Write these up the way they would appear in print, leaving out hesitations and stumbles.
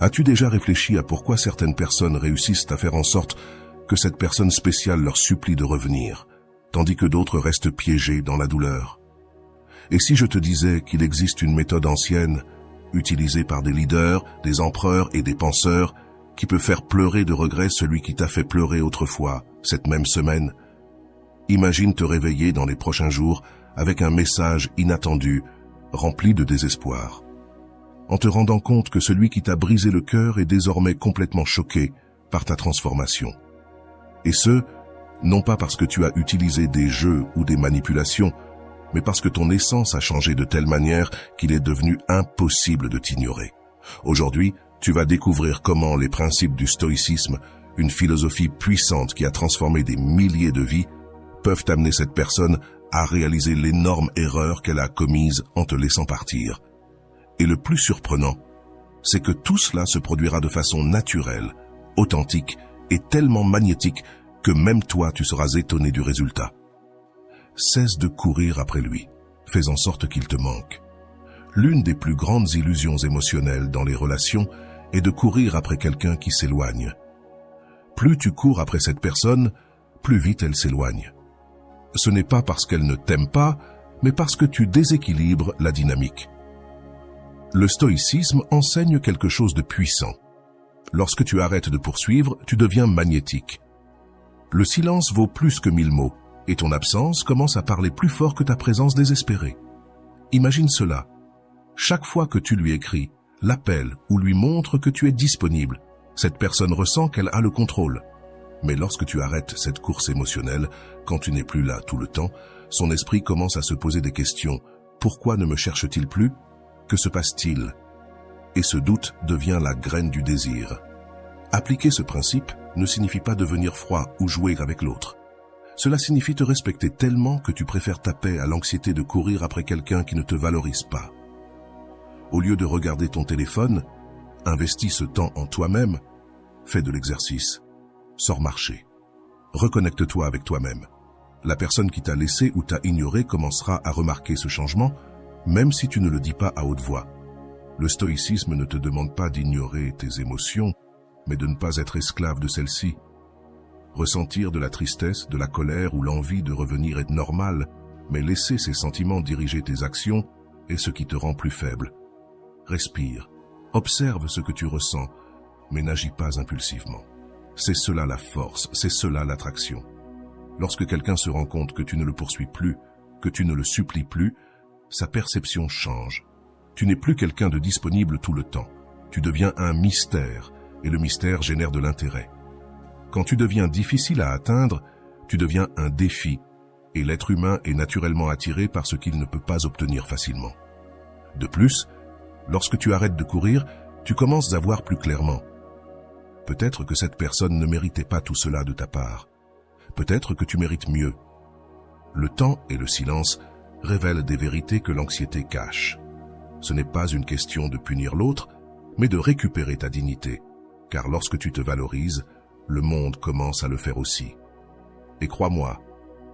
As-tu déjà réfléchi à pourquoi certaines personnes réussissent à faire en sorte que cette personne spéciale leur supplie de revenir, tandis que d'autres restent piégés dans la douleur? Et si je te disais qu'il existe une méthode ancienne, utilisée par des leaders, des empereurs et des penseurs, qui peut faire pleurer de regret celui qui t'a fait pleurer autrefois, cette même semaine? Imagine te réveiller dans les prochains jours avec un message inattendu, rempli de désespoir, en te rendant compte que celui qui t'a brisé le cœur est désormais complètement choqué par ta transformation. Et ce, non pas parce que tu as utilisé des jeux ou des manipulations, mais parce que ton essence a changé de telle manière qu'il est devenu impossible de t'ignorer. Aujourd'hui, tu vas découvrir comment les principes du stoïcisme, une philosophie puissante qui a transformé des milliers de vies, peuvent amener cette personne à réaliser l'énorme erreur qu'elle a commise en te laissant partir. Et le plus surprenant, c'est que tout cela se produira de façon naturelle, authentique et tellement magnétique que même toi tu seras étonné du résultat. Cesse de courir après lui, fais en sorte qu'il te manque. L'une des plus grandes illusions émotionnelles dans les relations est de courir après quelqu'un qui s'éloigne. Plus tu cours après cette personne, plus vite elle s'éloigne. Ce n'est pas parce qu'elle ne t'aime pas, mais parce que tu déséquilibres la dynamique. Le stoïcisme enseigne quelque chose de puissant. Lorsque tu arrêtes de poursuivre, tu deviens magnétique. Le silence vaut plus que 1000 mots, et ton absence commence à parler plus fort que ta présence désespérée. Imagine cela. Chaque fois que tu lui écris, l'appelles ou lui montres que tu es disponible, cette personne ressent qu'elle a le contrôle. Mais lorsque tu arrêtes cette course émotionnelle, quand tu n'es plus là tout le temps, son esprit commence à se poser des questions. Pourquoi ne me cherche-t-il plus? Que se passe-t-il? Et ce doute devient la graine du désir. Appliquer ce principe ne signifie pas devenir froid ou jouer avec l'autre. Cela signifie te respecter tellement que tu préfères ta paix à l'anxiété de courir après quelqu'un qui ne te valorise pas. Au lieu de regarder ton téléphone, investis ce temps en toi-même, fais de l'exercice, sors marcher. Reconnecte-toi avec toi-même. La personne qui t'a laissé ou t'a ignoré commencera à remarquer ce changement, même si tu ne le dis pas à haute voix. Le stoïcisme ne te demande pas d'ignorer tes émotions, mais de ne pas être esclave de celles-ci. Ressentir de la tristesse, de la colère ou l'envie de revenir est normal, mais laisser ces sentiments diriger tes actions est ce qui te rend plus faible. Respire, observe ce que tu ressens, mais n'agis pas impulsivement. C'est cela la force, c'est cela l'attraction. Lorsque quelqu'un se rend compte que tu ne le poursuis plus, que tu ne le supplies plus, sa perception change. Tu n'es plus quelqu'un de disponible tout le temps. Tu deviens un mystère, et le mystère génère de l'intérêt. Quand tu deviens difficile à atteindre, tu deviens un défi, et l'être humain est naturellement attiré par ce qu'il ne peut pas obtenir facilement. De plus, lorsque tu arrêtes de courir, tu commences à voir plus clairement. Peut-être que cette personne ne méritait pas tout cela de ta part. Peut-être que tu mérites mieux. Le temps et le silence révèlent des vérités que l'anxiété cache. Ce n'est pas une question de punir l'autre, mais de récupérer ta dignité, car lorsque tu te valorises, le monde commence à le faire aussi. Et crois-moi,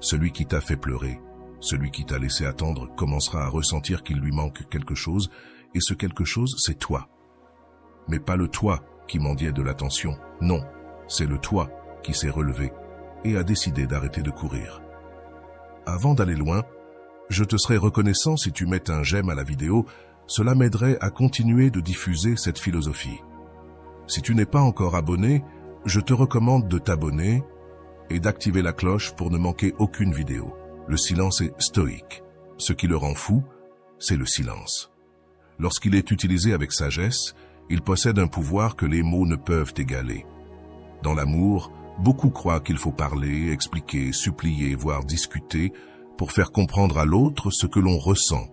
celui qui t'a fait pleurer, celui qui t'a laissé attendre commencera à ressentir qu'il lui manque quelque chose, et ce quelque chose, c'est toi. Mais pas le toi qui mendiait de l'attention, non, c'est le toi qui s'est relevé et a décidé d'arrêter de courir. Avant d'aller loin, je te serais reconnaissant si tu mets un j'aime à la vidéo, cela m'aiderait à continuer de diffuser cette philosophie. Si tu n'es pas encore abonné, je te recommande de t'abonner et d'activer la cloche pour ne manquer aucune vidéo. Le silence est stoïque. Ce qui le rend fou, c'est le silence. Lorsqu'il est utilisé avec sagesse, il possède un pouvoir que les mots ne peuvent égaler. Dans l'amour, beaucoup croient qu'il faut parler, expliquer, supplier, voire discuter pour faire comprendre à l'autre ce que l'on ressent.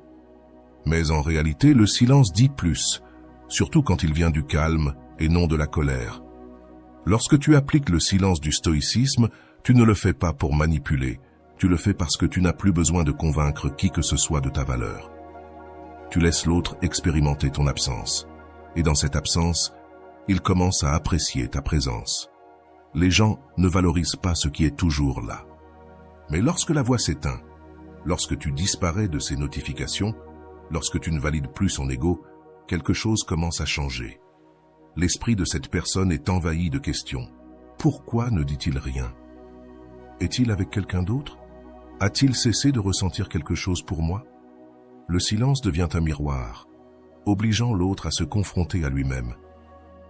Mais en réalité, le silence dit plus, surtout quand il vient du calme et non de la colère. Lorsque tu appliques le silence du stoïcisme, tu ne le fais pas pour manipuler, tu le fais parce que tu n'as plus besoin de convaincre qui que ce soit de ta valeur. Tu laisses l'autre expérimenter ton absence, et dans cette absence, il commence à apprécier ta présence. Les gens ne valorisent pas ce qui est toujours là. Mais lorsque la voix s'éteint, lorsque tu disparais de ses notifications, lorsque tu ne valides plus son ego, quelque chose commence à changer. l'esprit de cette personne est envahi de questions. Pourquoi ne dit-il rien? Est-il avec quelqu'un d'autre? A-t-il cessé de ressentir quelque chose pour moi? Le silence devient un miroir, obligeant l'autre à se confronter à lui-même.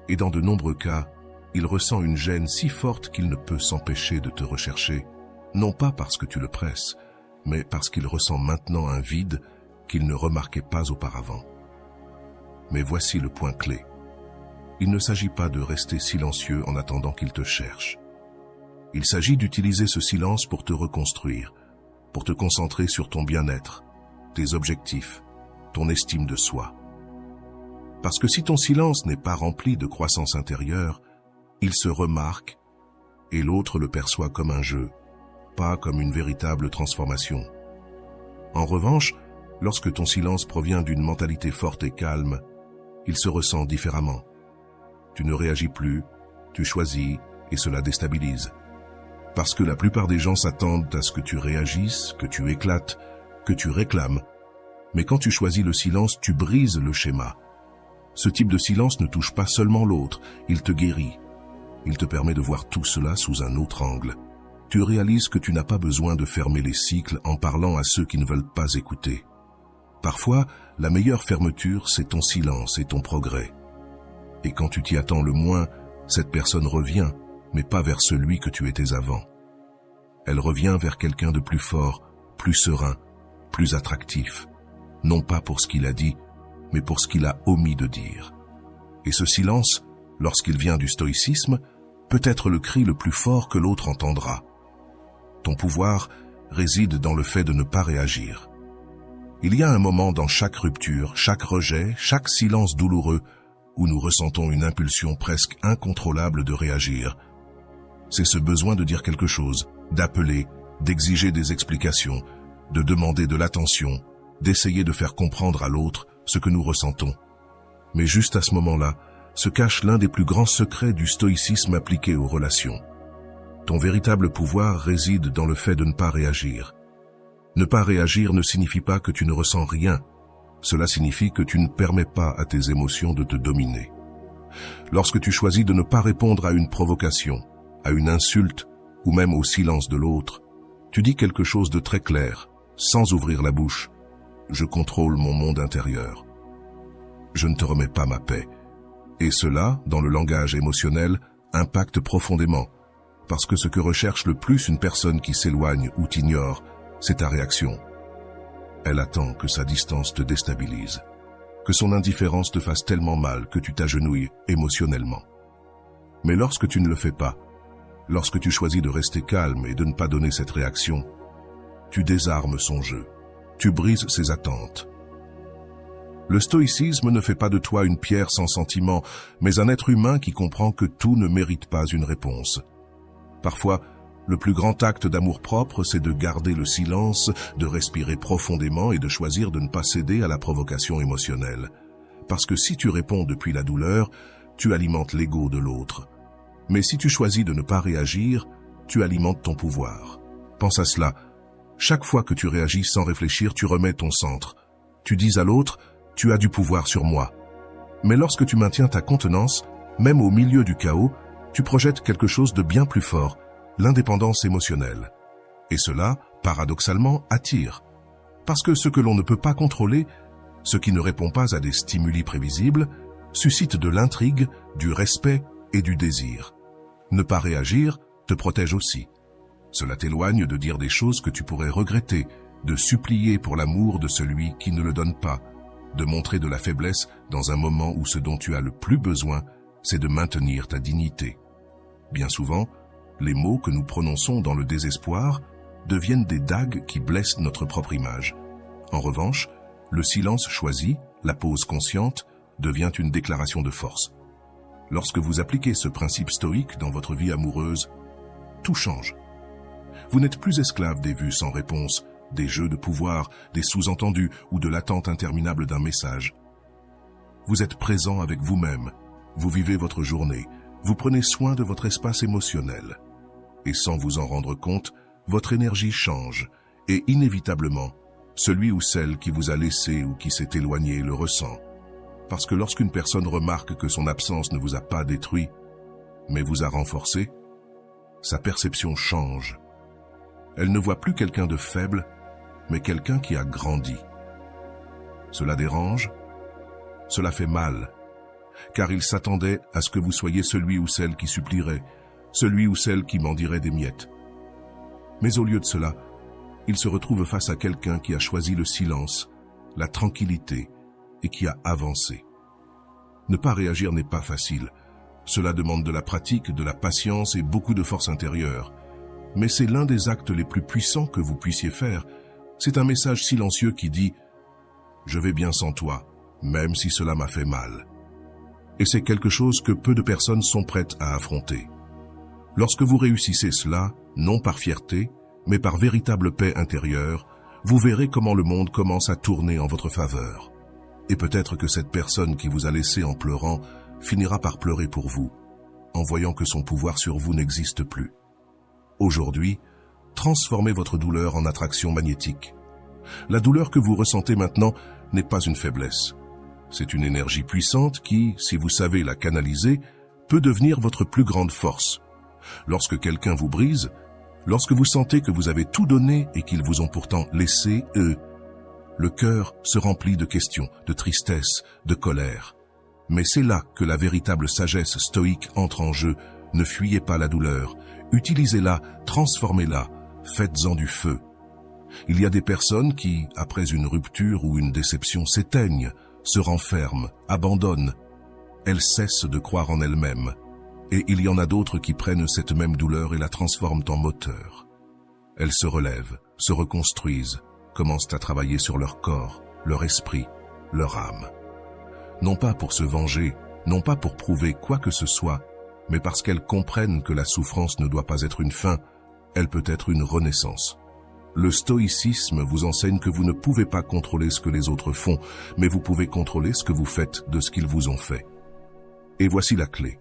Et dans de nombreux cas, il ressent une gêne si forte qu'il ne peut s'empêcher de te rechercher, non pas parce que tu le presses, mais parce qu'il ressent maintenant un vide qu'il ne remarquait pas auparavant. Mais voici le point clé. Il ne s'agit pas de rester silencieux en attendant qu'il te cherche. Il s'agit d'utiliser ce silence pour te reconstruire, pour te concentrer sur ton bien-être, tes objectifs, ton estime de soi. Parce que si ton silence n'est pas rempli de croissance intérieure, il se remarque et l'autre le perçoit comme un jeu, pas comme une véritable transformation. En revanche, lorsque ton silence provient d'une mentalité forte et calme, il se ressent différemment. Tu ne réagis plus, tu choisis et cela déstabilise. Parce que la plupart des gens s'attendent à ce que tu réagisses, que tu éclates, que tu réclames. Mais quand tu choisis le silence, tu brises le schéma. Ce type de silence ne touche pas seulement l'autre, il te guérit. Il te permet de voir tout cela sous un autre angle. Tu réalises que tu n'as pas besoin de fermer les cycles en parlant à ceux qui ne veulent pas écouter. Parfois, la meilleure fermeture, c'est ton silence et ton progrès. Et quand tu t'y attends le moins, cette personne revient, mais pas vers celui que tu étais avant. Elle revient vers quelqu'un de plus fort, plus serein, plus attractif, non pas pour ce qu'il a dit, mais pour ce qu'il a omis de dire. Et ce silence, lorsqu'il vient du stoïcisme, peut être le cri le plus fort que l'autre entendra. Ton pouvoir réside dans le fait de ne pas réagir. Il y a un moment dans chaque rupture, chaque rejet, chaque silence douloureux, où nous ressentons une impulsion presque incontrôlable de réagir. C'est ce besoin de dire quelque chose, d'appeler, d'exiger des explications, de demander de l'attention, d'essayer de faire comprendre à l'autre ce que nous ressentons. Mais juste à ce moment-là, se cache l'un des plus grands secrets du stoïcisme appliqué aux relations. Ton véritable pouvoir réside dans le fait de ne pas réagir. Ne pas réagir ne signifie pas que tu ne ressens rien. Cela signifie que tu ne permets pas à tes émotions de te dominer. Lorsque tu choisis de ne pas répondre à une provocation, à une insulte ou même au silence de l'autre, tu dis quelque chose de très clair, sans ouvrir la bouche. Je contrôle mon monde intérieur. Je ne te remets pas ma paix. Et cela, dans le langage émotionnel, impacte profondément, parce que ce que recherche le plus une personne qui s'éloigne ou t'ignore, c'est ta réaction. Elle attend que sa distance te déstabilise, que son indifférence te fasse tellement mal que tu t'agenouilles émotionnellement. Mais lorsque tu ne le fais pas, lorsque tu choisis de rester calme et de ne pas donner cette réaction, tu désarmes son jeu, tu brises ses attentes. Le stoïcisme ne fait pas de toi une pierre sans sentiment, mais un être humain qui comprend que tout ne mérite pas une réponse. Parfois, le plus grand acte d'amour-propre, c'est de garder le silence, de respirer profondément et de choisir de ne pas céder à la provocation émotionnelle. Parce que si tu réponds depuis la douleur, tu alimentes l'ego de l'autre. Mais si tu choisis de ne pas réagir, tu alimentes ton pouvoir. Pense à cela. Chaque fois que tu réagis sans réfléchir, tu remets ton centre. Tu dis à l'autre, tu as du pouvoir sur moi. Mais lorsque tu maintiens ta contenance, même au milieu du chaos, tu projettes quelque chose de bien plus fort, l'indépendance émotionnelle. Et cela, paradoxalement, attire. Parce que ce que l'on ne peut pas contrôler, ce qui ne répond pas à des stimuli prévisibles, suscite de l'intrigue, du respect et du désir. Ne pas réagir te protège aussi. Cela t'éloigne de dire des choses que tu pourrais regretter, de supplier pour l'amour de celui qui ne le donne pas, de montrer de la faiblesse dans un moment où ce dont tu as le plus besoin, c'est de maintenir ta dignité. Bien souvent, les mots que nous prononçons dans le désespoir deviennent des dagues qui blessent notre propre image. En revanche, le silence choisi, la pause consciente, devient une déclaration de force. Lorsque vous appliquez ce principe stoïque dans votre vie amoureuse, tout change. Vous n'êtes plus esclave des vues sans réponse, des jeux de pouvoir, des sous-entendus ou de l'attente interminable d'un message. Vous êtes présent avec vous-même, vous vivez votre journée, vous prenez soin de votre espace émotionnel. Et sans vous en rendre compte, votre énergie change et inévitablement, celui ou celle qui vous a laissé ou qui s'est éloigné le ressent. Parce que lorsqu'une personne remarque que son absence ne vous a pas détruit, mais vous a renforcé, sa perception change. Elle ne voit plus quelqu'un de faible, mais quelqu'un qui a grandi. Cela dérange, cela fait mal, car il s'attendait à ce que vous soyez celui ou celle qui supplierait, celui ou celle qui mendirait des miettes. Mais au lieu de cela, il se retrouve face à quelqu'un qui a choisi le silence, la tranquillité et qui a avancé. Ne pas réagir n'est pas facile. Cela demande de la pratique, de la patience et beaucoup de force intérieure. Mais c'est l'un des actes les plus puissants que vous puissiez faire. C'est un message silencieux qui dit « Je vais bien sans toi, même si cela m'a fait mal ». Et c'est quelque chose que peu de personnes sont prêtes à affronter. Lorsque vous réussissez cela, non par fierté, mais par véritable paix intérieure, vous verrez comment le monde commence à tourner en votre faveur. Et peut-être que cette personne qui vous a laissé en pleurant finira par pleurer pour vous, en voyant que son pouvoir sur vous n'existe plus. Aujourd'hui, transformez votre douleur en attraction magnétique. La douleur que vous ressentez maintenant n'est pas une faiblesse. C'est une énergie puissante qui, si vous savez la canaliser, peut devenir votre plus grande force. Lorsque quelqu'un vous brise, lorsque vous sentez que vous avez tout donné et qu'ils vous ont pourtant laissé, le cœur se remplit de questions, de tristesse, de colère. Mais c'est là que la véritable sagesse stoïque entre en jeu. Ne fuyez pas la douleur, utilisez-la, transformez-la, faites-en du feu. Il y a des personnes qui, après une rupture ou une déception, s'éteignent, se renferment, abandonnent. Elles cessent de croire en elles-mêmes. Et il y en a d'autres qui prennent cette même douleur et la transforment en moteur. Elles se relèvent, se reconstruisent, commencent à travailler sur leur corps, leur esprit, leur âme. Non pas pour se venger, non pas pour prouver quoi que ce soit, mais parce qu'elles comprennent que la souffrance ne doit pas être une fin, elle peut être une renaissance. Le stoïcisme vous enseigne que vous ne pouvez pas contrôler ce que les autres font, mais vous pouvez contrôler ce que vous faites de ce qu'ils vous ont fait. Et voici la clé.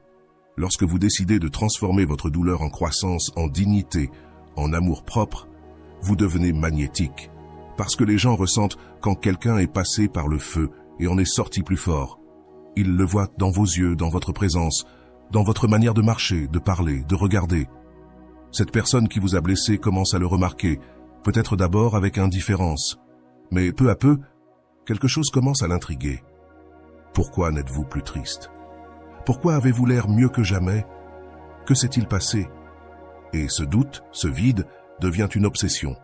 Lorsque vous décidez de transformer votre douleur en croissance, en dignité, en amour propre, vous devenez magnétique. Parce que les gens ressentent quand quelqu'un est passé par le feu et en est sorti plus fort. Ils le voient dans vos yeux, dans votre présence, dans votre manière de marcher, de parler, de regarder. Cette personne qui vous a blessé commence à le remarquer, peut-être d'abord avec indifférence. Mais peu à peu, quelque chose commence à l'intriguer. Pourquoi n'êtes-vous plus triste ? Pourquoi avez-vous l'air mieux que jamais ? Que s'est-il passé ? Et ce doute, ce vide, devient une obsession.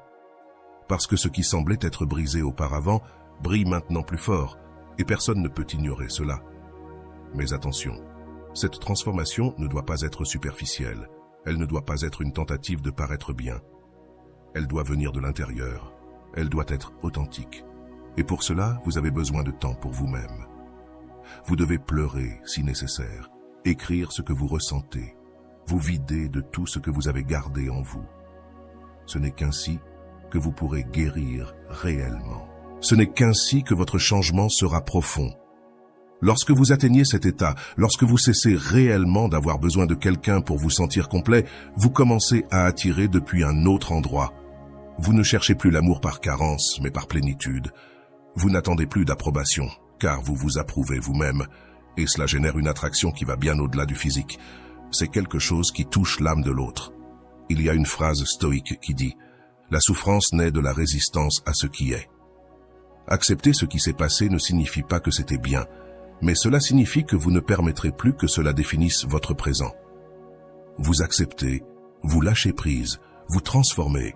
Parce que ce qui semblait être brisé auparavant brille maintenant plus fort, et personne ne peut ignorer cela. Mais attention, cette transformation ne doit pas être superficielle, elle ne doit pas être une tentative de paraître bien. Elle doit venir de l'intérieur, elle doit être authentique. Et pour cela, vous avez besoin de temps pour vous-même. Vous devez pleurer si nécessaire, écrire ce que vous ressentez, vous vider de tout ce que vous avez gardé en vous. Ce n'est qu'ainsi que vous pourrez guérir réellement. Ce n'est qu'ainsi que votre changement sera profond. Lorsque vous atteignez cet état, lorsque vous cessez réellement d'avoir besoin de quelqu'un pour vous sentir complet, vous commencez à attirer depuis un autre endroit. Vous ne cherchez plus l'amour par carence, mais par plénitude. Vous n'attendez plus d'approbation, car vous vous approuvez vous-même, et cela génère une attraction qui va bien au-delà du physique. C'est quelque chose qui touche l'âme de l'autre. Il y a une phrase stoïque qui dit « La souffrance naît de la résistance à ce qui est ». Accepter ce qui s'est passé ne signifie pas que c'était bien, mais cela signifie que vous ne permettrez plus que cela définisse votre présent. Vous acceptez, vous lâchez prise, vous transformez,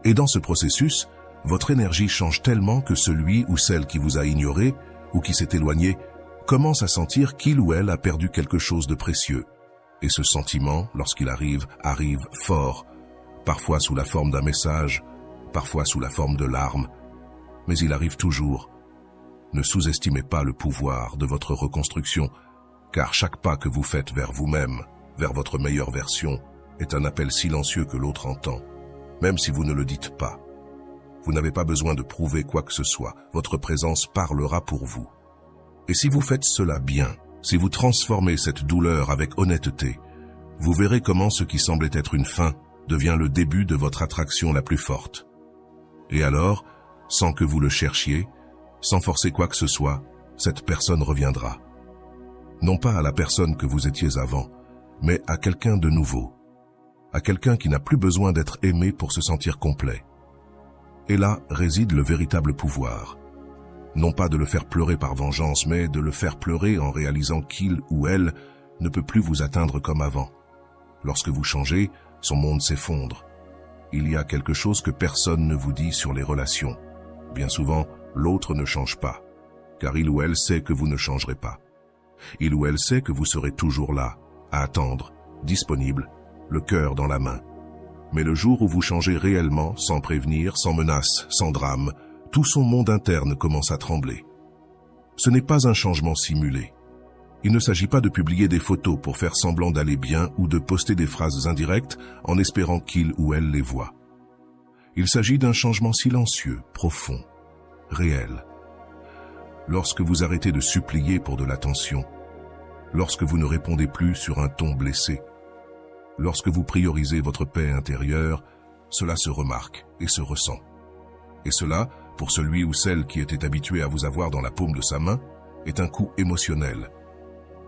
et dans ce processus, votre énergie change tellement que celui ou celle qui vous a ignoré ou qui s'est éloigné commence à sentir qu'il ou elle a perdu quelque chose de précieux. Et ce sentiment, lorsqu'il arrive fort, parfois sous la forme d'un message, parfois sous la forme de larmes, mais il arrive toujours. Ne sous-estimez pas le pouvoir de votre reconstruction, car chaque pas que vous faites vers vous-même, vers votre meilleure version, est un appel silencieux que l'autre entend, même si vous ne le dites pas. Vous n'avez pas besoin de prouver quoi que ce soit, votre présence parlera pour vous. Et si vous faites cela bien, si vous transformez cette douleur avec honnêteté, vous verrez comment ce qui semblait être une fin devient le début de votre attraction la plus forte. Et alors, sans que vous le cherchiez, sans forcer quoi que ce soit, cette personne reviendra. Non pas à la personne que vous étiez avant, mais à quelqu'un de nouveau, à quelqu'un qui n'a plus besoin d'être aimé pour se sentir complet. Et là réside le véritable pouvoir. Non pas de le faire pleurer par vengeance, mais de le faire pleurer en réalisant qu'il ou elle ne peut plus vous atteindre comme avant. Lorsque vous changez, son monde s'effondre. Il y a quelque chose que personne ne vous dit sur les relations. Bien souvent, l'autre ne change pas, car il ou elle sait que vous ne changerez pas. Il ou elle sait que vous serez toujours là, à attendre, disponible, le cœur dans la main. Mais le jour où vous changez réellement, sans prévenir, sans menace, sans drame, tout son monde interne commence à trembler. Ce n'est pas un changement simulé. Il ne s'agit pas de publier des photos pour faire semblant d'aller bien ou de poster des phrases indirectes en espérant qu'il ou elle les voit. Il s'agit d'un changement silencieux, profond, réel. Lorsque vous arrêtez de supplier pour de l'attention, lorsque vous ne répondez plus sur un ton blessé, lorsque vous priorisez votre paix intérieure, cela se remarque et se ressent. Et cela, pour celui ou celle qui était habitué à vous avoir dans la paume de sa main, est un coup émotionnel.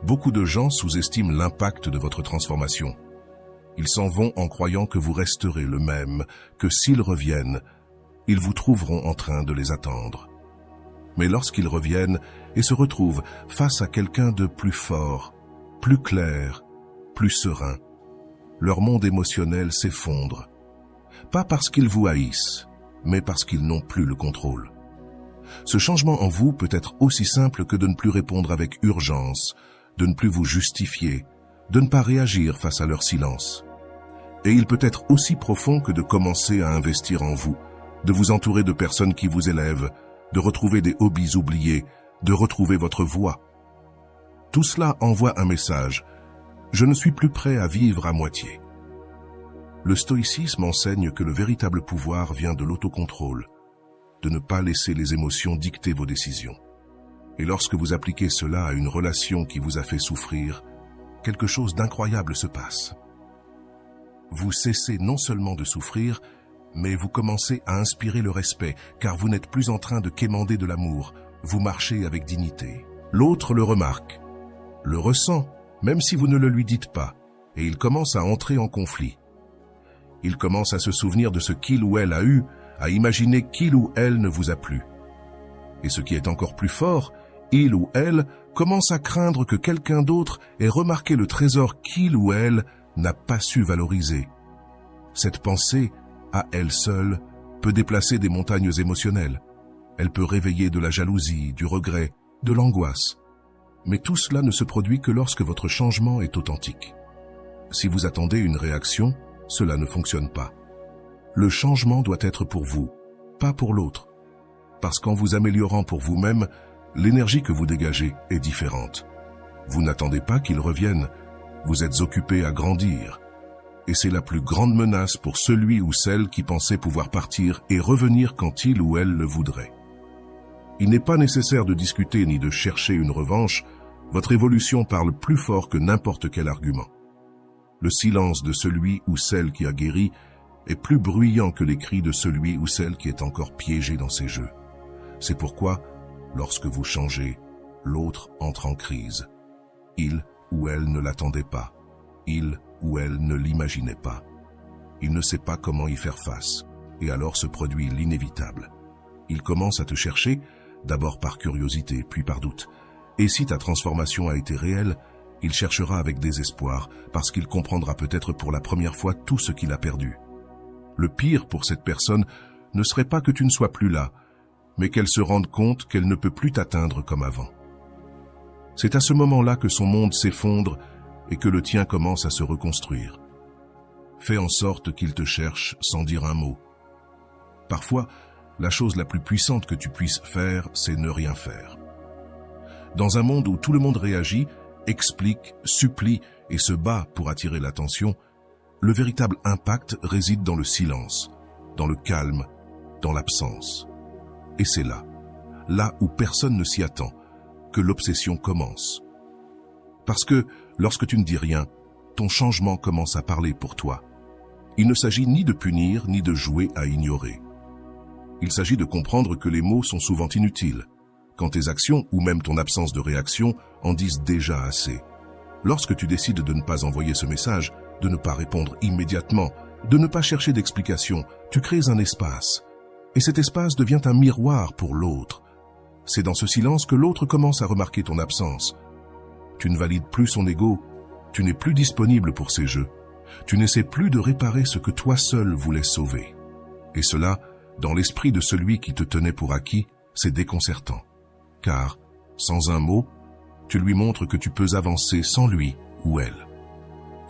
Beaucoup de gens sous-estiment l'impact de votre transformation. Ils s'en vont en croyant que vous resterez le même, que s'ils reviennent, ils vous trouveront en train de les attendre. Mais lorsqu'ils reviennent et se retrouvent face à quelqu'un de plus fort, plus clair, plus serein, leur monde émotionnel s'effondre. Pas parce qu'ils vous haïssent, mais parce qu'ils n'ont plus le contrôle. Ce changement en vous peut être aussi simple que de ne plus répondre avec urgence, de ne plus vous justifier, de ne pas réagir face à leur silence. Et il peut être aussi profond que de commencer à investir en vous, de vous entourer de personnes qui vous élèvent, de retrouver des hobbies oubliés, de retrouver votre voix. Tout cela envoie un message. Je ne suis plus prêt à vivre à moitié. Le stoïcisme enseigne que le véritable pouvoir vient de l'autocontrôle, de ne pas laisser les émotions dicter vos décisions. Et lorsque vous appliquez cela à une relation qui vous a fait souffrir, quelque chose d'incroyable se passe. Vous cessez non seulement de souffrir, mais vous commencez à inspirer le respect, car vous n'êtes plus en train de quémander de l'amour, vous marchez avec dignité. L'autre le remarque, le ressent, même si vous ne le lui dites pas, et il commence à entrer en conflit. Il commence à se souvenir de ce qu'il ou elle a eu, à imaginer qu'il ou elle ne vous a plus. Et ce qui est encore plus fort, il ou elle commence à craindre que quelqu'un d'autre ait remarqué le trésor qu'il ou elle n'a pas su valoriser. Cette pensée, à elle seule, peut déplacer des montagnes émotionnelles. Elle peut réveiller de la jalousie, du regret, de l'angoisse. Mais tout cela ne se produit que lorsque votre changement est authentique. Si vous attendez une réaction, cela ne fonctionne pas. Le changement doit être pour vous, pas pour l'autre. Parce qu'en vous améliorant pour vous-même, l'énergie que vous dégagez est différente. Vous n'attendez pas qu'il revienne, vous êtes occupé à grandir. Et c'est la plus grande menace pour celui ou celle qui pensait pouvoir partir et revenir quand il ou elle le voudrait. Il n'est pas nécessaire de discuter ni de chercher une revanche, votre évolution parle plus fort que n'importe quel argument. Le silence de celui ou celle qui a guéri est plus bruyant que les cris de celui ou celle qui est encore piégé dans ses jeux. C'est pourquoi, lorsque vous changez, l'autre entre en crise. Il ou elle ne l'attendait pas. Il ou elle ne l'imaginait pas. Il ne sait pas comment y faire face. Et alors se produit l'inévitable. Il commence à te chercher, d'abord par curiosité, puis par doute. Et si ta transformation a été réelle, il cherchera avec désespoir, parce qu'il comprendra peut-être pour la première fois tout ce qu'il a perdu. Le pire pour cette personne ne serait pas que tu ne sois plus là, mais qu'elle se rende compte qu'elle ne peut plus t'atteindre comme avant. C'est à ce moment-là que son monde s'effondre et que le tien commence à se reconstruire. Fais en sorte qu'il te cherche sans dire un mot. Parfois, la chose la plus puissante que tu puisses faire, c'est ne rien faire. Dans un monde où tout le monde réagit, explique, supplie et se bat pour attirer l'attention, le véritable impact réside dans le silence, dans le calme, dans l'absence. Et c'est là où personne ne s'y attend, que l'obsession commence. Parce que, lorsque tu ne dis rien, ton changement commence à parler pour toi. Il ne s'agit ni de punir, ni de jouer à ignorer. Il s'agit de comprendre que les mots sont souvent inutiles, quand tes actions ou même ton absence de réaction en disent déjà assez. Lorsque tu décides de ne pas envoyer ce message, de ne pas répondre immédiatement, de ne pas chercher d'explication, tu crées un espace. Et cet espace devient un miroir pour l'autre. C'est dans ce silence que l'autre commence à remarquer ton absence. Tu ne valides plus son ego, tu n'es plus disponible pour ses jeux. Tu n'essaies plus de réparer ce que toi seul voulais sauver. Et cela, dans l'esprit de celui qui te tenait pour acquis, c'est déconcertant. Car, sans un mot, tu lui montres que tu peux avancer sans lui ou elle.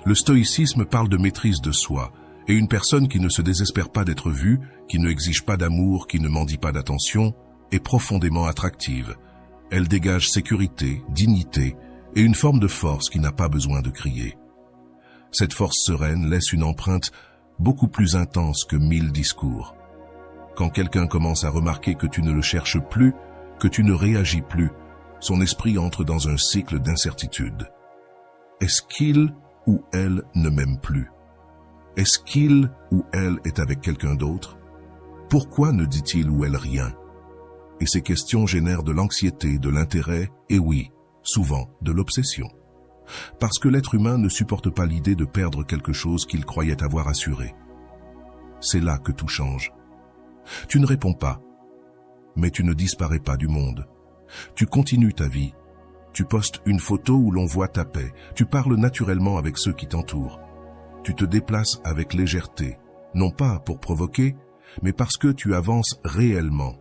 Le stoïcisme parle de maîtrise de soi, et une personne qui ne se désespère pas d'être vue, qui ne exige pas d'amour, qui ne mendie pas d'attention, est profondément attractive. Elle dégage sécurité, dignité et une forme de force qui n'a pas besoin de crier. Cette force sereine laisse une empreinte beaucoup plus intense que 1000 discours. Quand quelqu'un commence à remarquer que tu ne le cherches plus, que tu ne réagis plus, son esprit entre dans un cycle d'incertitude. Est-ce qu'il ou elle ne m'aime plus? Est-ce qu'il ou elle est avec quelqu'un d'autre? Pourquoi ne dit-il ou elle rien? Et ces questions génèrent de l'anxiété, de l'intérêt et oui, souvent de l'obsession. Parce que l'être humain ne supporte pas l'idée de perdre quelque chose qu'il croyait avoir assuré. C'est là que tout change. Tu ne réponds pas, mais tu ne disparais pas du monde. Tu continues ta vie. Tu postes une photo où l'on voit ta paix. Tu parles naturellement avec ceux qui t'entourent. Tu te déplaces avec légèreté, non pas pour provoquer, mais parce que tu avances réellement.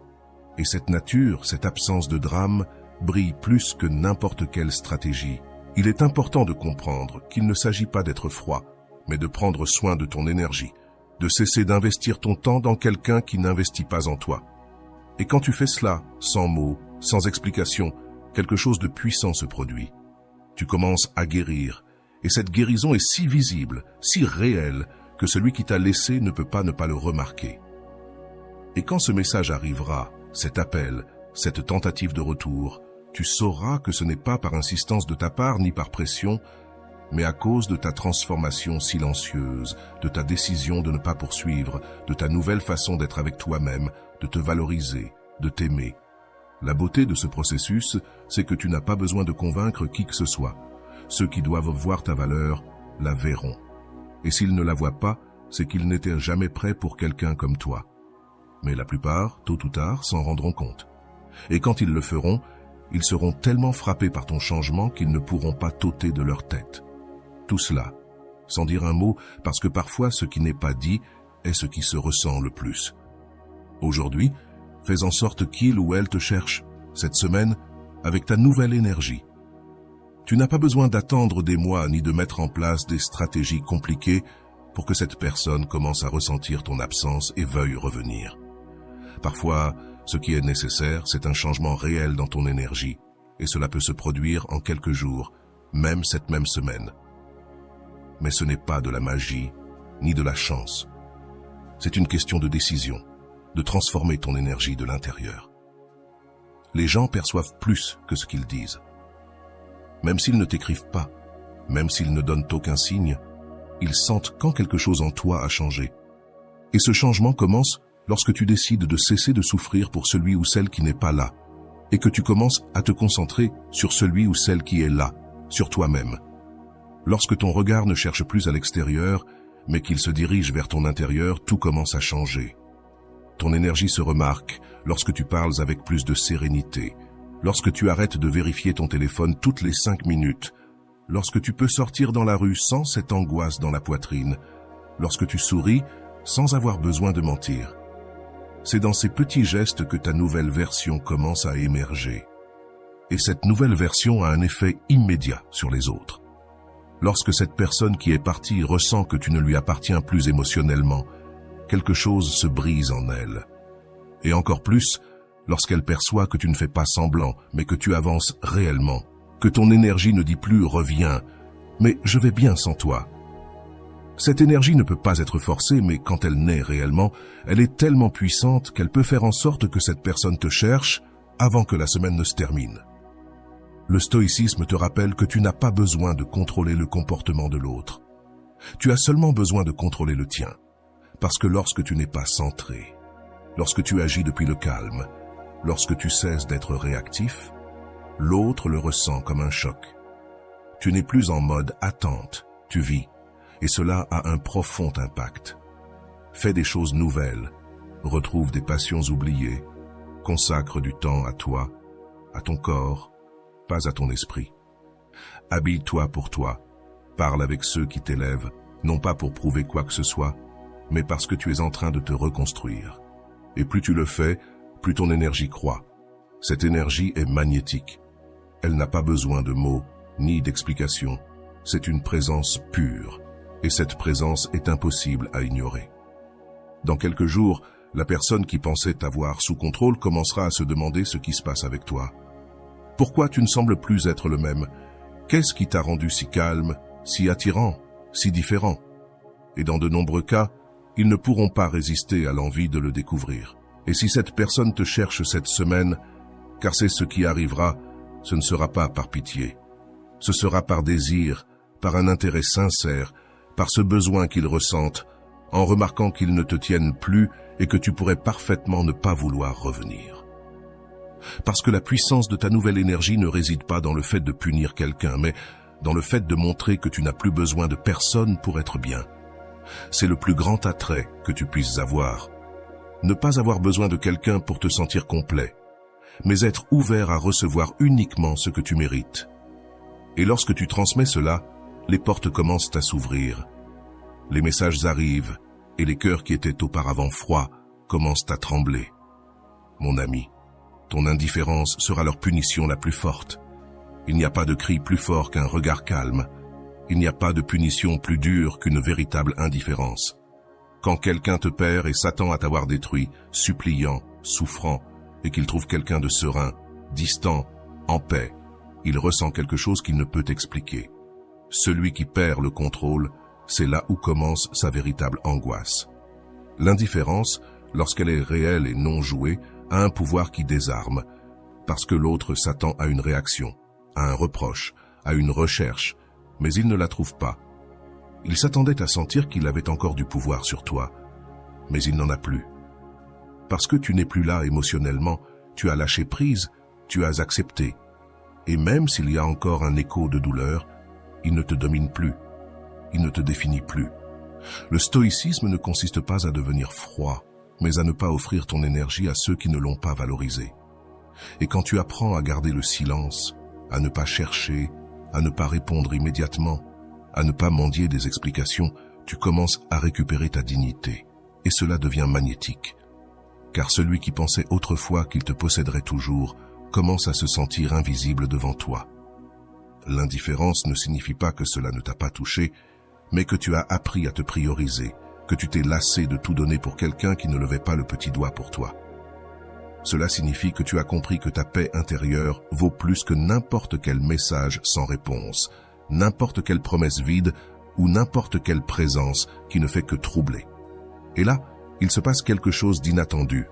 Et cette nature, cette absence de drame, brille plus que n'importe quelle stratégie. Il est important de comprendre qu'il ne s'agit pas d'être froid, mais de prendre soin de ton énergie, de cesser d'investir ton temps dans quelqu'un qui n'investit pas en toi. Et quand tu fais cela, sans mots, sans explication, quelque chose de puissant se produit. Tu commences à guérir, et cette guérison est si visible, si réelle, que celui qui t'a laissé ne peut pas ne pas le remarquer. Et quand ce message arrivera, cet appel, cette tentative de retour, tu sauras que ce n'est pas par insistance de ta part ni par pression, mais à cause de ta transformation silencieuse, de ta décision de ne pas poursuivre, de ta nouvelle façon d'être avec toi-même, de te valoriser, de t'aimer. La beauté de ce processus, c'est que tu n'as pas besoin de convaincre qui que ce soit. Ceux qui doivent voir ta valeur la verront. Et s'ils ne la voient pas, c'est qu'ils n'étaient jamais prêts pour quelqu'un comme toi. Mais la plupart, tôt ou tard, s'en rendront compte. Et quand ils le feront, ils seront tellement frappés par ton changement qu'ils ne pourront pas t'ôter de leur tête. Tout cela, sans dire un mot, parce que parfois ce qui n'est pas dit est ce qui se ressent le plus. Aujourd'hui, fais en sorte qu'il ou elle te cherche, cette semaine, avec ta nouvelle énergie. Tu n'as pas besoin d'attendre des mois ni de mettre en place des stratégies compliquées pour que cette personne commence à ressentir ton absence et veuille revenir. Parfois, ce qui est nécessaire, c'est un changement réel dans ton énergie, et cela peut se produire en quelques jours, même cette même semaine. Mais ce n'est pas de la magie, ni de la chance. C'est une question de décision, de transformer ton énergie de l'intérieur. Les gens perçoivent plus que ce qu'ils disent. Même s'ils ne t'écrivent pas, même s'ils ne donnent aucun signe, ils sentent quand quelque chose en toi a changé. Et ce changement commence lorsque tu décides de cesser de souffrir pour celui ou celle qui n'est pas là, et que tu commences à te concentrer sur celui ou celle qui est là, sur toi-même. Lorsque ton regard ne cherche plus à l'extérieur, mais qu'il se dirige vers ton intérieur, tout commence à changer. Ton énergie se remarque lorsque tu parles avec plus de sérénité, lorsque tu arrêtes de vérifier ton téléphone toutes les 5 minutes, lorsque tu peux sortir dans la rue sans cette angoisse dans la poitrine, lorsque tu souris sans avoir besoin de mentir. C'est dans ces petits gestes que ta nouvelle version commence à émerger. Et cette nouvelle version a un effet immédiat sur les autres. Lorsque cette personne qui est partie ressent que tu ne lui appartiens plus émotionnellement, quelque chose se brise en elle. Et encore plus, lorsqu'elle perçoit que tu ne fais pas semblant, mais que tu avances réellement, que ton énergie ne dit plus « reviens », mais « je vais bien sans toi ». Cette énergie ne peut pas être forcée, mais quand elle naît réellement, elle est tellement puissante qu'elle peut faire en sorte que cette personne te cherche avant que la semaine ne se termine. Le stoïcisme te rappelle que tu n'as pas besoin de contrôler le comportement de l'autre. Tu as seulement besoin de contrôler le tien. Parce que lorsque tu n'es pas centré, lorsque tu agis depuis le calme, Lorsque tu cesses d'être réactif, l'autre le ressent comme un choc. Tu n'es plus en mode attente, tu vis, et cela a un profond impact. Fais des choses nouvelles, retrouve des passions oubliées, consacre du temps à toi, à ton corps, pas à ton esprit. Habille-toi pour toi, parle avec ceux qui t'élèvent, non pas pour prouver quoi que ce soit, mais parce que tu es en train de te reconstruire. Et plus tu le fais, plus ton énergie croît. Cette énergie est magnétique. Elle n'a pas besoin de mots, ni d'explications. C'est une présence pure, et cette présence est impossible à ignorer. Dans quelques jours, la personne qui pensait t'avoir sous contrôle commencera à se demander ce qui se passe avec toi. Pourquoi tu ne sembles plus être le même? Qu'est-ce qui t'a rendu si calme, si attirant, si différent? Et dans de nombreux cas, ils ne pourront pas résister à l'envie de le découvrir. Et si cette personne te cherche cette semaine, car c'est ce qui arrivera, ce ne sera pas par pitié. Ce sera par désir, par un intérêt sincère, par ce besoin qu'ils ressentent, en remarquant qu'ils ne te tiennent plus et que tu pourrais parfaitement ne pas vouloir revenir. Parce que la puissance de ta nouvelle énergie ne réside pas dans le fait de punir quelqu'un, mais dans le fait de montrer que tu n'as plus besoin de personne pour être bien. C'est le plus grand attrait que tu puisses avoir. Ne pas avoir besoin de quelqu'un pour te sentir complet, mais être ouvert à recevoir uniquement ce que tu mérites. Et lorsque tu transmets cela, les portes commencent à s'ouvrir. Les messages arrivent, et les cœurs qui étaient auparavant froids commencent à trembler. Mon ami, ton indifférence sera leur punition la plus forte. Il n'y a pas de cri plus fort qu'un regard calme. Il n'y a pas de punition plus dure qu'une véritable indifférence. Quand quelqu'un te perd et s'attend à t'avoir détruit, suppliant, souffrant, et qu'il trouve quelqu'un de serein, distant, en paix, il ressent quelque chose qu'il ne peut expliquer. Celui qui perd le contrôle, c'est là où commence sa véritable angoisse. L'indifférence, lorsqu'elle est réelle et non jouée, a un pouvoir qui désarme, parce que l'autre s'attend à une réaction, à un reproche, à une recherche, mais il ne la trouve pas. Il s'attendait à sentir qu'il avait encore du pouvoir sur toi, mais il n'en a plus. Parce que tu n'es plus là émotionnellement, tu as lâché prise, tu as accepté. Et même s'il y a encore un écho de douleur, il ne te domine plus, il ne te définit plus. Le stoïcisme ne consiste pas à devenir froid, mais à ne pas offrir ton énergie à ceux qui ne l'ont pas valorisée. Et quand tu apprends à garder le silence, à ne pas chercher, à ne pas répondre immédiatement, à ne pas mendier des explications, tu commences à récupérer ta dignité. Et cela devient magnétique. Car celui qui pensait autrefois qu'il te posséderait toujours, commence à se sentir invisible devant toi. L'indifférence ne signifie pas que cela ne t'a pas touché, mais que tu as appris à te prioriser, que tu t'es lassé de tout donner pour quelqu'un qui ne levait pas le petit doigt pour toi. Cela signifie que tu as compris que ta paix intérieure vaut plus que n'importe quel message sans réponse, n'importe quelle promesse vide ou n'importe quelle présence qui ne fait que troubler. Et là, il se passe quelque chose d'inattendu.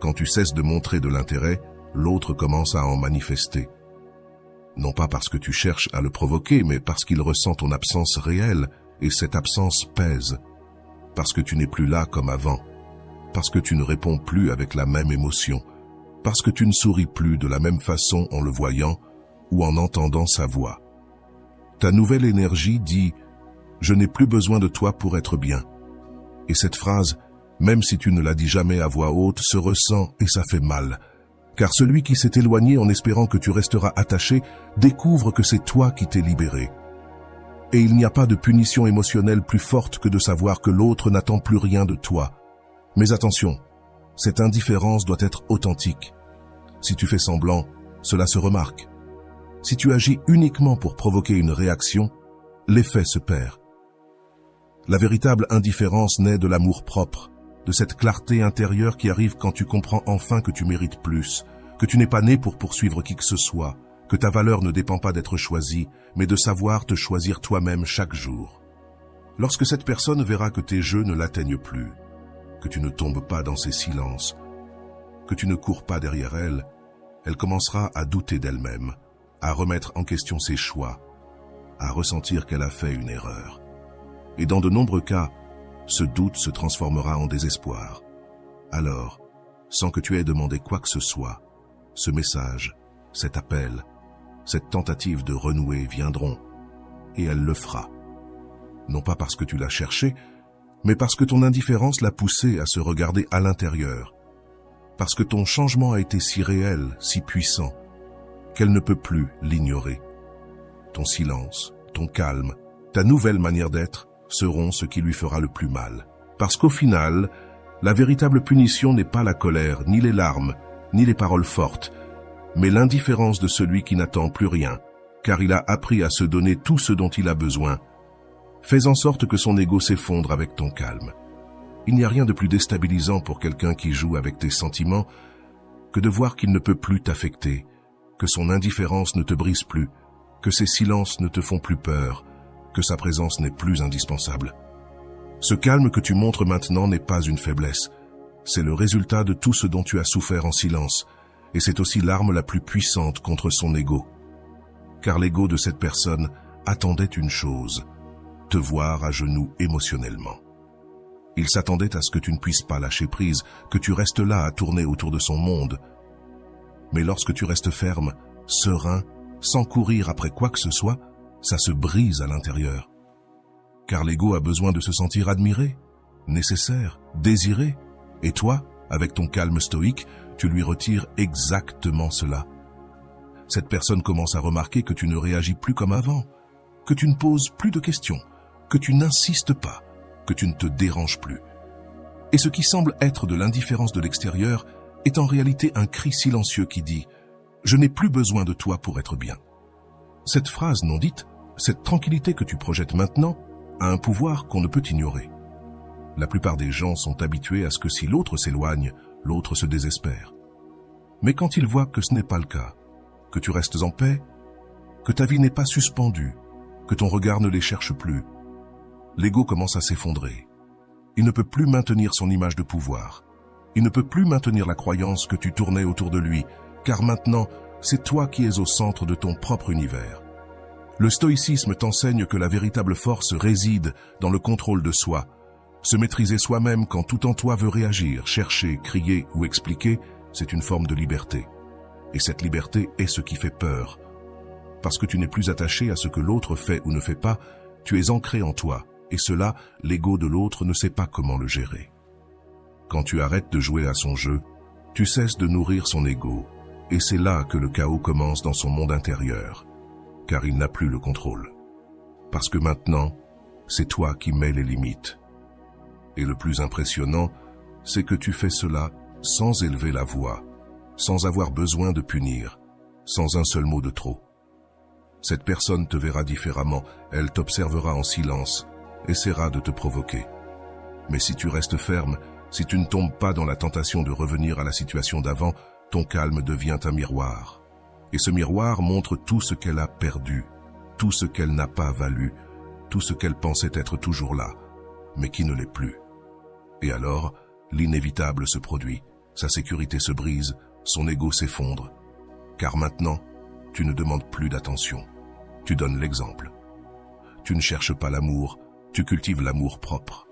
Quand tu cesses de montrer de l'intérêt, l'autre commence à en manifester. Non pas parce que tu cherches à le provoquer, mais parce qu'il ressent ton absence réelle, et cette absence pèse. Parce que tu n'es plus là comme avant. Parce que tu ne réponds plus avec la même émotion. Parce que tu ne souris plus de la même façon en le voyant ou en entendant sa voix. Ta nouvelle énergie dit « Je n'ai plus besoin de toi pour être bien ». Et cette phrase, même si tu ne la dis jamais à voix haute, se ressent et ça fait mal. Car celui qui s'est éloigné en espérant que tu resteras attaché, découvre que c'est toi qui t'es libéré. Et il n'y a pas de punition émotionnelle plus forte que de savoir que l'autre n'attend plus rien de toi. Mais attention, cette indifférence doit être authentique. Si tu fais semblant, cela se remarque. Si tu agis uniquement pour provoquer une réaction, l'effet se perd. La véritable indifférence naît de l'amour propre, de cette clarté intérieure qui arrive quand tu comprends enfin que tu mérites plus, que tu n'es pas né pour poursuivre qui que ce soit, que ta valeur ne dépend pas d'être choisie, mais de savoir te choisir toi-même chaque jour. Lorsque cette personne verra que tes jeux ne l'atteignent plus, que tu ne tombes pas dans ses silences, que tu ne cours pas derrière elle, elle commencera à douter d'elle-même, à remettre en question ses choix, à ressentir qu'elle a fait une erreur. Et dans de nombreux cas, ce doute se transformera en désespoir. Alors, sans que tu aies demandé quoi que ce soit, ce message, cet appel, cette tentative de renouer viendront, et elle le fera. Non pas parce que tu l'as cherché, mais parce que ton indifférence l'a poussé à se regarder à l'intérieur, parce que ton changement a été si réel, si puissant, qu'elle ne peut plus l'ignorer. Ton silence, ton calme, ta nouvelle manière d'être seront ce qui lui fera le plus mal. Parce qu'au final, la véritable punition n'est pas la colère, ni les larmes, ni les paroles fortes, mais l'indifférence de celui qui n'attend plus rien, car il a appris à se donner tout ce dont il a besoin. Fais en sorte que son ego s'effondre avec ton calme. Il n'y a rien de plus déstabilisant pour quelqu'un qui joue avec tes sentiments que de voir qu'il ne peut plus t'affecter, que son indifférence ne te brise plus, que ses silences ne te font plus peur, que sa présence n'est plus indispensable. Ce calme que tu montres maintenant n'est pas une faiblesse, c'est le résultat de tout ce dont tu as souffert en silence, et c'est aussi l'arme la plus puissante contre son ego. Car l'ego de cette personne attendait une chose, te voir à genoux émotionnellement. Il s'attendait à ce que tu ne puisses pas lâcher prise, que tu restes là à tourner autour de son monde. Mais lorsque tu restes ferme, serein, sans courir après quoi que ce soit, ça se brise à l'intérieur. Car l'ego a besoin de se sentir admiré, nécessaire, désiré. Et toi, avec ton calme stoïque, tu lui retires exactement cela. Cette personne commence à remarquer que tu ne réagis plus comme avant, que tu ne poses plus de questions, que tu n'insistes pas, que tu ne te déranges plus. Et ce qui semble être de l'indifférence de l'extérieur est en réalité un cri silencieux qui dit « Je n'ai plus besoin de toi pour être bien ». Cette phrase non dite, cette tranquillité que tu projettes maintenant, a un pouvoir qu'on ne peut ignorer. La plupart des gens sont habitués à ce que si l'autre s'éloigne, l'autre se désespère. Mais quand ils voient que ce n'est pas le cas, que tu restes en paix, que ta vie n'est pas suspendue, que ton regard ne les cherche plus, l'ego commence à s'effondrer. Il ne peut plus maintenir son image de pouvoir. Il ne peut plus maintenir la croyance que tu tournais autour de lui, car maintenant, c'est toi qui es au centre de ton propre univers. Le stoïcisme t'enseigne que la véritable force réside dans le contrôle de soi. Se maîtriser soi-même quand tout en toi veut réagir, chercher, crier ou expliquer, c'est une forme de liberté. Et cette liberté est ce qui fait peur. Parce que tu n'es plus attaché à ce que l'autre fait ou ne fait pas, tu es ancré en toi, et cela, l'ego de l'autre ne sait pas comment le gérer. Quand tu arrêtes de jouer à son jeu, tu cesses de nourrir son ego, et c'est là que le chaos commence dans son monde intérieur, car il n'a plus le contrôle. Parce que maintenant, c'est toi qui mets les limites. Et le plus impressionnant, c'est que tu fais cela sans élever la voix, sans avoir besoin de punir, sans un seul mot de trop. Cette personne te verra différemment, elle t'observera en silence, essaiera de te provoquer. Mais si tu restes ferme, si tu ne tombes pas dans la tentation de revenir à la situation d'avant, ton calme devient un miroir. Et ce miroir montre tout ce qu'elle a perdu, tout ce qu'elle n'a pas valu, tout ce qu'elle pensait être toujours là, mais qui ne l'est plus. Et alors, l'inévitable se produit, sa sécurité se brise, son ego s'effondre. Car maintenant, tu ne demandes plus d'attention, tu donnes l'exemple. Tu ne cherches pas l'amour, tu cultives l'amour propre.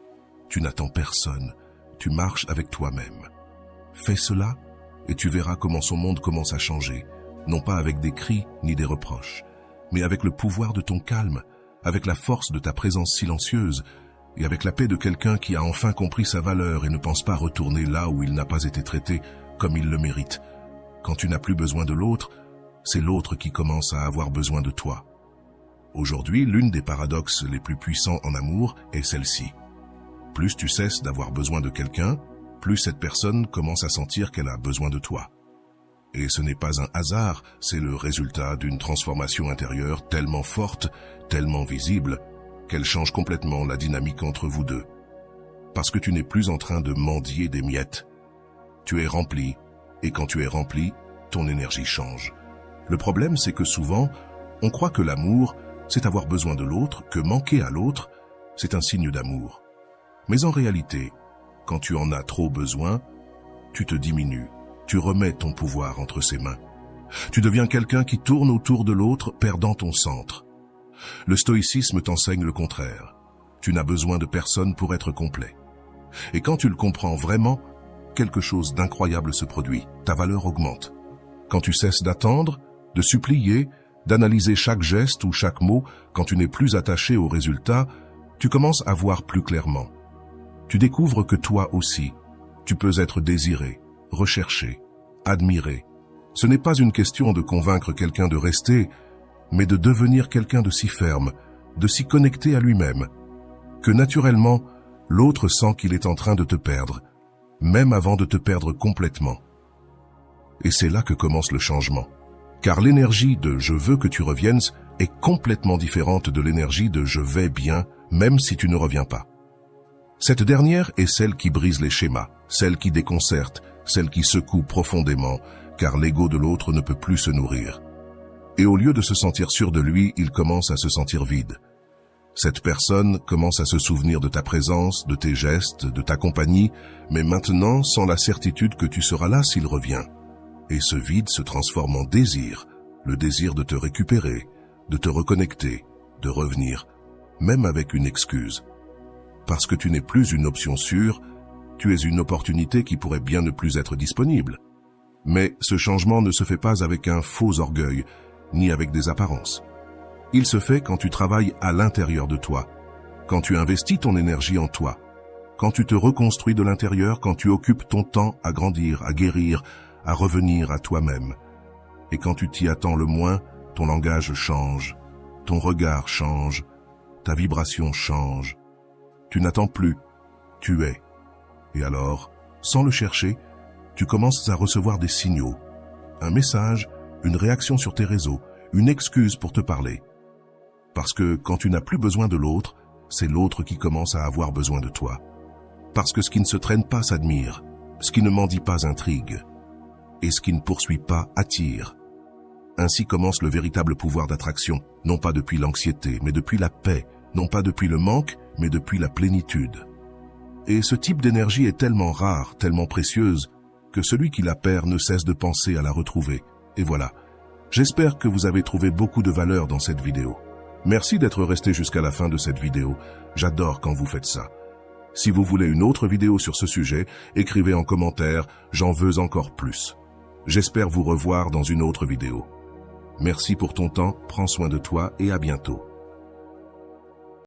Tu n'attends personne, tu marches avec toi-même. Fais cela et tu verras comment son monde commence à changer, non pas avec des cris ni des reproches, mais avec le pouvoir de ton calme, avec la force de ta présence silencieuse et avec la paix de quelqu'un qui a enfin compris sa valeur et ne pense pas retourner là où il n'a pas été traité comme il le mérite. Quand tu n'as plus besoin de l'autre, c'est l'autre qui commence à avoir besoin de toi. Aujourd'hui, l'une des paradoxes les plus puissants en amour est celle-ci. Plus tu cesses d'avoir besoin de quelqu'un, plus cette personne commence à sentir qu'elle a besoin de toi. Et ce n'est pas un hasard, c'est le résultat d'une transformation intérieure tellement forte, tellement visible, qu'elle change complètement la dynamique entre vous deux. Parce que tu n'es plus en train de mendier des miettes. Tu es rempli, et quand tu es rempli, ton énergie change. Le problème, c'est que souvent, on croit que l'amour, c'est avoir besoin de l'autre, que manquer à l'autre, c'est un signe d'amour. Mais en réalité, quand tu en as trop besoin, tu te diminues, tu remets ton pouvoir entre ses mains. Tu deviens quelqu'un qui tourne autour de l'autre, perdant ton centre. Le stoïcisme t'enseigne le contraire. Tu n'as besoin de personne pour être complet. Et quand tu le comprends vraiment, quelque chose d'incroyable se produit. Ta valeur augmente. Quand tu cesses d'attendre, de supplier, d'analyser chaque geste ou chaque mot, quand tu n'es plus attaché au résultat, tu commences à voir plus clairement. Tu découvres que toi aussi, tu peux être désiré, recherché, admiré. Ce n'est pas une question de convaincre quelqu'un de rester, mais de devenir quelqu'un de si ferme, de s'y connecter à lui-même, que naturellement, l'autre sent qu'il est en train de te perdre, même avant de te perdre complètement. Et c'est là que commence le changement. Car l'énergie de « je veux que tu reviennes » est complètement différente de l'énergie de « je vais bien » même si tu ne reviens pas. Cette dernière est celle qui brise les schémas, celle qui déconcerte, celle qui secoue profondément, car l'ego de l'autre ne peut plus se nourrir. Et au lieu de se sentir sûr de lui, il commence à se sentir vide. Cette personne commence à se souvenir de ta présence, de tes gestes, de ta compagnie, mais maintenant sans la certitude que tu seras là s'il revient. Et ce vide se transforme en désir, le désir de te récupérer, de te reconnecter, de revenir, même avec une excuse. Parce que tu n'es plus une option sûre, tu es une opportunité qui pourrait bien ne plus être disponible. Mais ce changement ne se fait pas avec un faux orgueil, ni avec des apparences. Il se fait quand tu travailles à l'intérieur de toi, quand tu investis ton énergie en toi, quand tu te reconstruis de l'intérieur, quand tu occupes ton temps à grandir, à guérir, à revenir à toi-même. Et quand tu t'y attends le moins, ton langage change, ton regard change, ta vibration change. Tu n'attends plus, tu es. Et alors, sans le chercher, tu commences à recevoir des signaux, un message, une réaction sur tes réseaux, une excuse pour te parler. Parce que quand tu n'as plus besoin de l'autre, c'est l'autre qui commence à avoir besoin de toi. Parce que ce qui ne se traîne pas s'admire, ce qui ne mendie pas intrigue, et ce qui ne poursuit pas attire. Ainsi commence le véritable pouvoir d'attraction, non pas depuis l'anxiété, mais depuis la paix, non pas depuis le manque, mais depuis la plénitude. Et ce type d'énergie est tellement rare, tellement précieuse, que celui qui la perd ne cesse de penser à la retrouver. Et voilà. J'espère que vous avez trouvé beaucoup de valeur dans cette vidéo. Merci d'être resté jusqu'à la fin de cette vidéo. J'adore quand vous faites ça. Si vous voulez une autre vidéo sur ce sujet, écrivez en commentaire « J'en veux encore plus ». J'espère vous revoir dans une autre vidéo. Merci pour ton temps, prends soin de toi et à bientôt.